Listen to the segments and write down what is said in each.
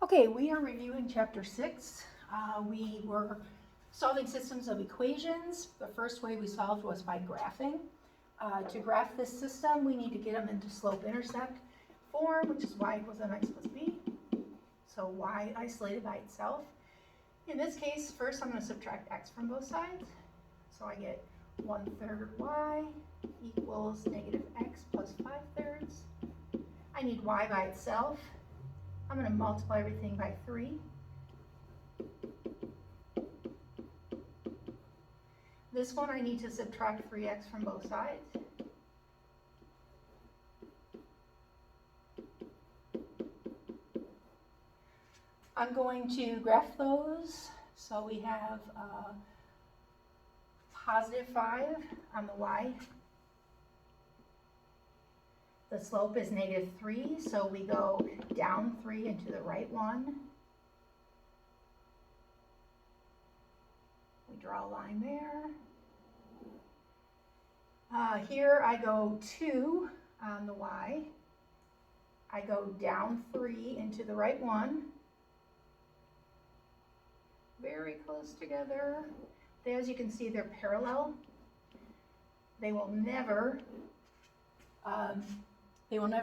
Okay, we are reviewing chapter 6. We were solving systems of equations. The first way we solved was by graphing. To graph this system, we need to get them into slope-intercept form, which is y equals mx plus b. So y isolated by itself. In this case, first I'm going to subtract x from both sides. So I get 1/3 y equals negative x plus 5/3. I need y by itself. I'm going to multiply everything by 3. This one I need to subtract 3x from both sides. I'm going to graph those. So we have positive 5 on the y. The slope is negative 3, so we go down 3 into the right one. We draw a line there. Here I go 2 on the y. I go down 3 into the right one. Very close together. As you can see, they're parallel. They will never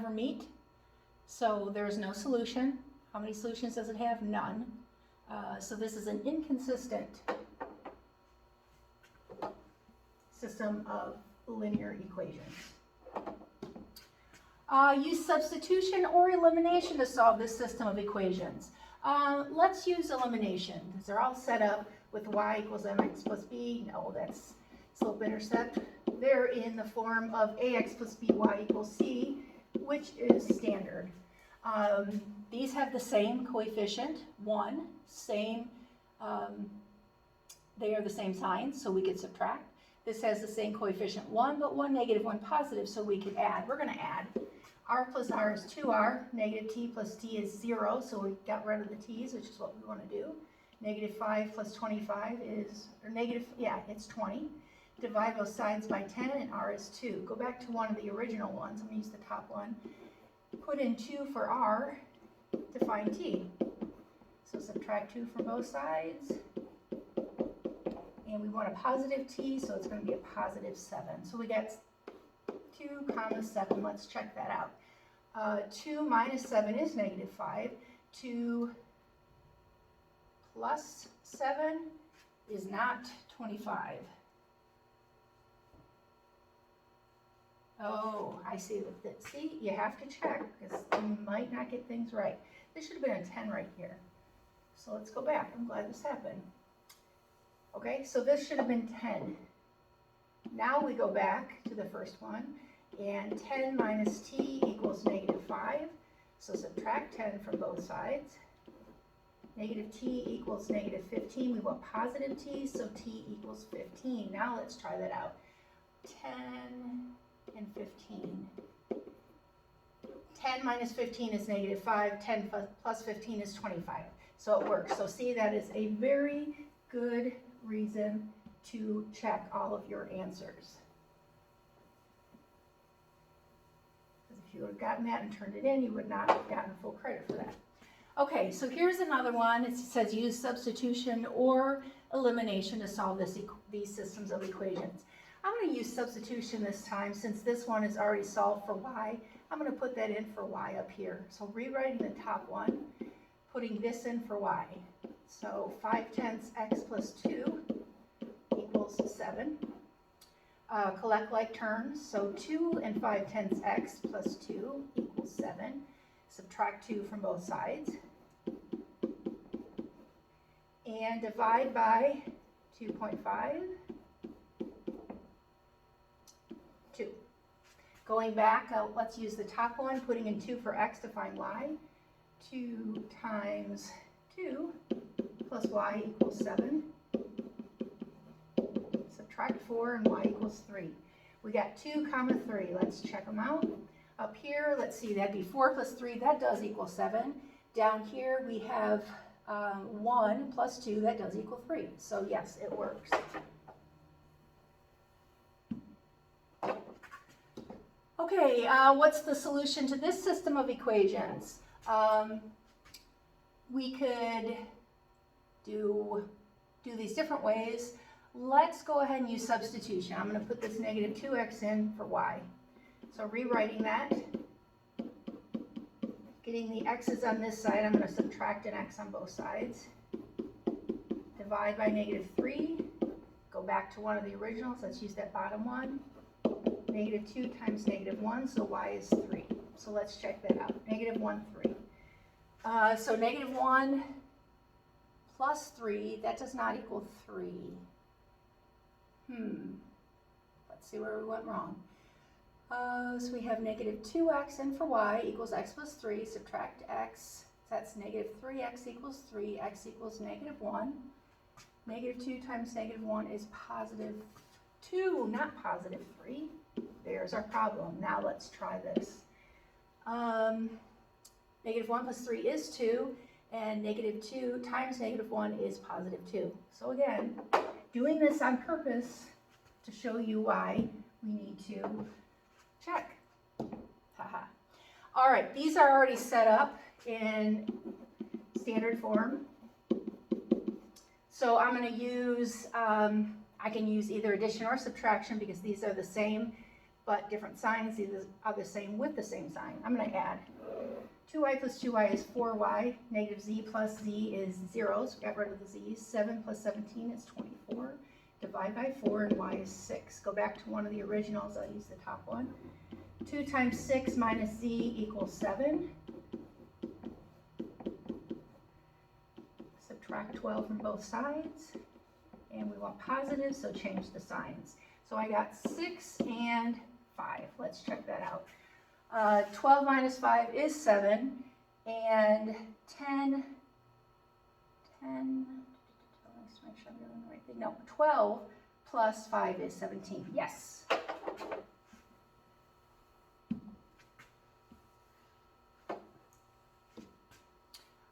meet, so there's no solution. How many solutions does it have? None. So this is an inconsistent system of linear equations. Use substitution or elimination to solve this system of equations. Let's use elimination, because they're all set up with y equals mx plus b. No, that's slope-intercept. They're in the form of ax plus by equals c, which is standard. These have the same coefficient, 1, they are the same sign, so we could subtract. This has the same coefficient, 1, but 1 negative, 1 positive, so we could add. We're going to add. R plus R is 2R, negative t plus t is 0, so we got rid of the t's, which is what we want to do. Negative 5 plus 25 is, it's 20. Divide both sides by 10, and R is 2. Go back to one of the original ones. I'm going to use the top one. Put in 2 for R to find t. So subtract 2 from both sides. And we want a positive t, so it's going to be a positive 7. So we got 2 comma 7. Let's check that out. 2 minus 7 is negative 5. 2 plus 7 is not 25. Oh, I see that. See, you have to check because you might not get things right. This should have been a 10 right here. So let's go back. I'm glad this happened. Okay, so this should have been 10. Now we go back to the first one, and 10 minus t equals negative 5. So subtract 10 from both sides. Negative t equals negative 15. We want positive t, so t equals 15. Now let's try that out. 10 and 15. 10 minus 15 is negative 5. 10 plus 15 is 25. So it works. So see, that is a very good reason to check all of your answers. Because if you would have gotten that and turned it in, you would not have gotten full credit for that. Okay, so here's another one. It says use substitution or elimination to solve these systems of equations. I'm going to use substitution this time since this one is already solved for y. I'm going to put that in for y up here. So rewriting the top one, putting this in for y. So 5/10 x plus 2 equals 7. Collect like terms. So 2 and 5/10 x plus 2 equals 7. Subtract 2 from both sides. And divide by 2.5. 2. Going back, let's use the top one, putting in 2 for x to find y. 2 times 2 plus y equals 7. Subtract 4 and y equals 3. We got 2 comma 3. Let's check them out. Up here, let's see, that'd be 4 plus 3. That does equal 7. Down here, we have 1 plus 2. That does equal 3. So yes, it works. Okay, what's the solution to this system of equations? we could do these different ways. Let's go ahead and use substitution. I'm going to put this negative 2x in for y. So rewriting that, getting the x's on this side, I'm going to subtract an x on both sides. Divide by negative 3, go back to one of the originals, let's use that bottom one. Negative 2 times negative 1, so y is 3. So let's check that out. Negative 1, 3. So negative 1 plus 3, that does not equal 3. Let's see where we went wrong. So we have negative 2x in for y equals x plus 3, subtract x, that's negative 3x equals 3, x equals negative 1. Negative 2 times negative 1 is positive 2, not positive 3. There's our problem. Now let's try this. Negative 1 plus 3 is 2, and negative 2 times negative 1 is positive 2. So again, doing this on purpose to show you why we need to check. Haha. All right, these are already set up in standard form. So I'm going to use, I can use either addition or subtraction because these are the same, but different signs. These are the same with the same sign. I'm going to add 2y plus 2y is 4y, negative z plus z is 0, so we got rid of the z's. 7 plus 17 is 24. Divide by 4 and y is 6. Go back to one of the originals, I'll use the top one. 2 times 6 minus z equals 7. Subtract 12 from both sides. And we want positive, so change the signs. So I got 6 and 5. Let's check that out. 12 minus 5 is 7, and 10, let's make sure I'm doing the right thing. No, 12 plus 5 is 17. Yes.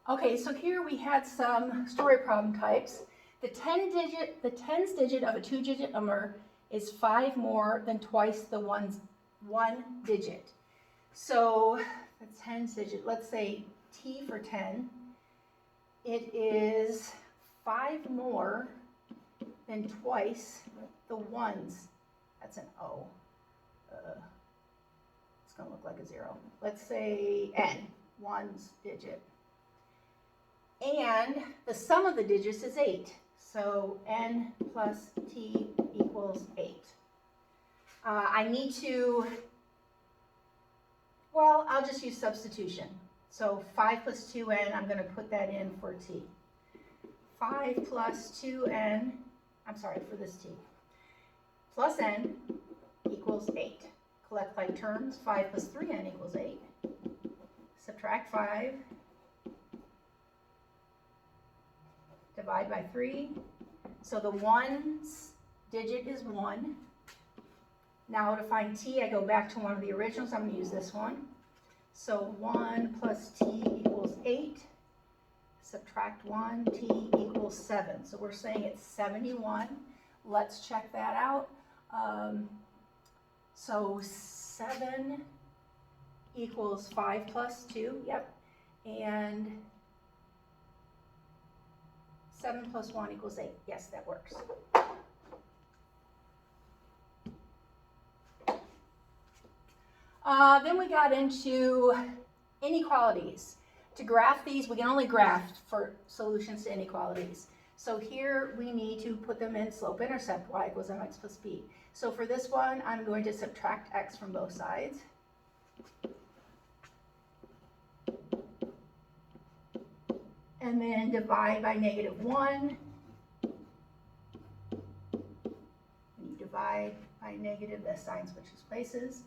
Okay, so here we had some story problem types. The tens digit of a 2-digit number is 5 more than twice the one digit. So the tens digit, let's say T for 10, it is 5 more than twice the ones. That's an O. It's going to look like a 0. Let's say N, ones digit. And the sum of the digits is 8. So N plus T equals 8. I need to, well, I'll just use substitution. So 5 plus 2n, I'm going to put that in for t. 5 plus 2n, I'm sorry, for this t, plus n equals 8. Collect like terms, 5 plus 3n equals 8. Subtract 5. Divide by 3. So the ones digit is 1. Now to find t, I go back to one of the originals. I'm going to use this one. So 1 plus t equals 8. Subtract 1, t equals 7. So we're saying it's 71. Let's check that out. So 7 equals 5 plus 2. Yep. And 7 plus 1 equals 8. Yes, that works. Then we got into inequalities. To graph these, we can only graph for solutions to inequalities. So here we need to put them in slope-intercept, y equals mx plus b. So for this one, I'm going to subtract x from both sides. And then divide by negative 1. When you divide by negative, the sign switches places.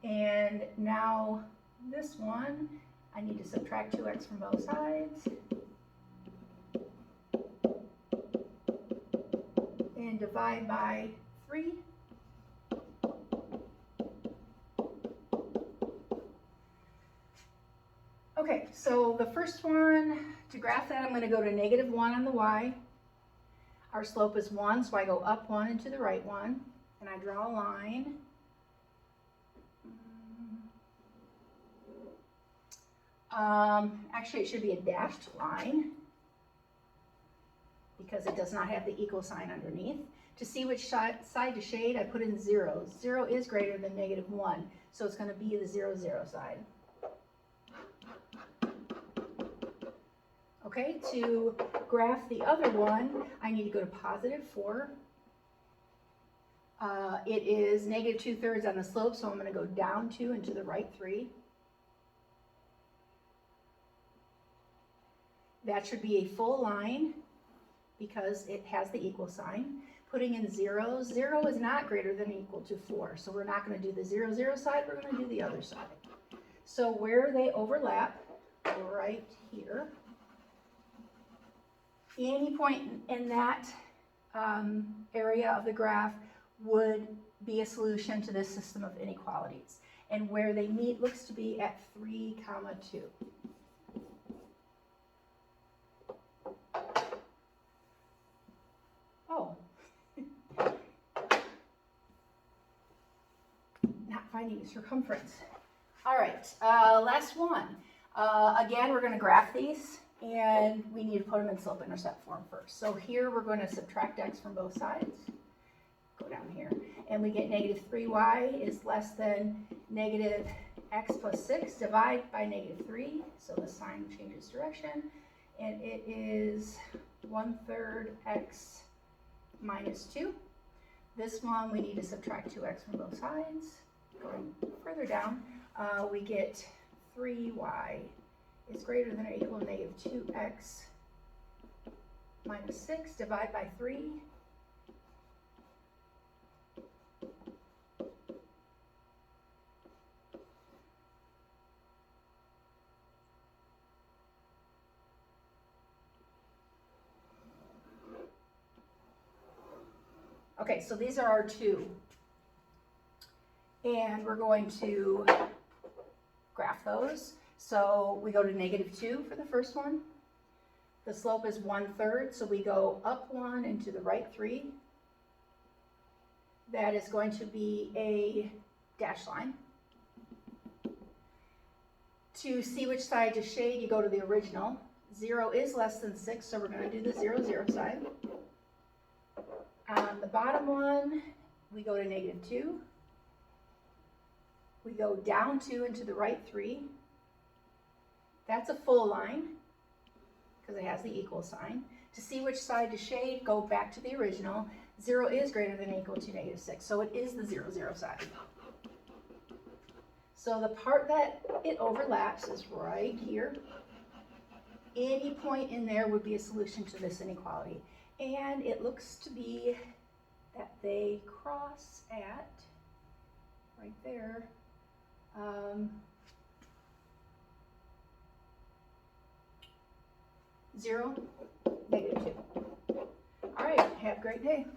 And now this one, I need to subtract 2x from both sides. And divide by 3. Okay, so the first one, to graph that, I'm going to go to negative 1 on the y. Our slope is 1, so I go up 1 and to the right 1. And I draw a line. Actually, it should be a dashed line because it does not have the equal sign underneath. To see which side to shade, I put in 0. 0 is greater than -1, so it's going to be the 0, 0 side. Okay, to graph the other one, I need to go to +4. It is -2/3 on the slope, so I'm going to go down 2 and to the right 3. That should be a full line because it has the equal sign. Putting in 0, 0 is not greater than or equal to 4, so we're not going to do the 0, 0 side, we're going to do the other side. So where they overlap, right here, any point in that area of the graph would be a solution to this system of inequalities. And where they meet looks to be at 3, 2. Oh. Not finding circumference. All right, last one. Again, we're going to graph these, and we need to put them in slope-intercept form first. So here we're going to subtract x from both sides. Go down here, and we get -3y is less than -x plus 6. Divide by -3, so the sign changes direction, and it is 1/3 x minus 2. This one we need to subtract 2x from both sides. Going further down, we get 3y is greater than or equal to -2x minus 6. Divide by 3. Okay, so these are our two. And we're going to graph those. So we go to -2 for the first one. The slope is 1/3, so we go up 1 and to the right 3. That is going to be a dashed line. To see which side to shade, you go to the original. 0 is less than 6, so we're going to do the 0, 0 side. On the bottom one, we go to -2. We go down 2 and to the right 3. That's a full line because it has the equal sign. To see which side to shade, go back to the original. 0 is greater than or equal to -6, so it is the 0, 0 side. So the part that it overlaps is right here. Any point in there would be a solution to this inequality. And it looks to be that they cross at, right there, 0, -2. All right, have a great day.